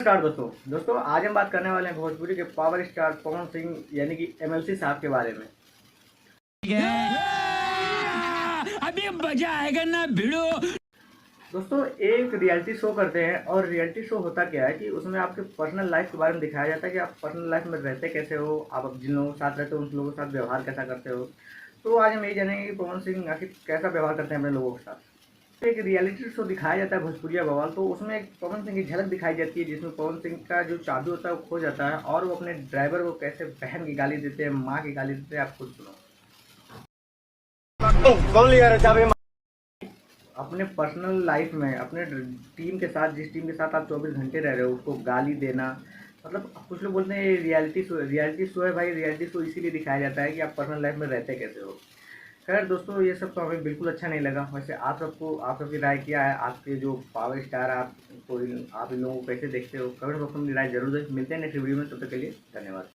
नमस्कार दोस्तों आज हम बात करने वाले हैं भोजपुरी के पावर स्टार पवन सिंह यानी कि एमएलसी साहब के बारे में। अभी मजा आएगा ना भिड़ो। दोस्तों एक रियलिटी शो करते हैं और रियलिटी शो होता क्या है कि उसमें आपके पर्सनल लाइफ के बारे में दिखाया जाता है कि आप पर्सनल लाइफ में रहते कैसे हो, आप जिन लोगों के साथ रहते हो उन लोगों के साथ व्यवहार कैसा करते हो। तो आज हम यही जानेंगे कि पवन सिंह आखिर कैसा व्यवहार करते हैं अपने लोगों के साथ। एक रियलिटी शो दिखाया जाता है भोजपुरिया बवाल, तो उसमें एक पवन सिंह की झलक दिखाई जाती है जिसमें पवन सिंह का जो चाबी होता है वो खो जाता है और वो अपने ड्राइवर को कैसे बहन की गाली देते हैं, माँ की गाली देते हैं। आप खुद सुनो। कौन लिया चाबी? अपने पर्सनल लाइफ में अपने टीम के साथ, जिस टीम के साथ आप 24 घंटे रह रहे हो उसको गाली देना, मतलब कुछ लोग बोलते हैं रियलिटी शो है। भाई रियलिटी शो इसीलिए दिखाया जाता है कि आप पर्सनल लाइफ में रहते कैसे हो। खैर दोस्तों, ये सब तो हमें बिल्कुल अच्छा नहीं लगा। वैसे आप सबकी राय क्या है? आपके जो पावर स्टार आप इन लोगों को कैसे देखते हो? कमेंट बॉक्स में राय जरूर दें। मिलते हैं नेक्स्ट वीडियो में, तब तक के लिए धन्यवाद।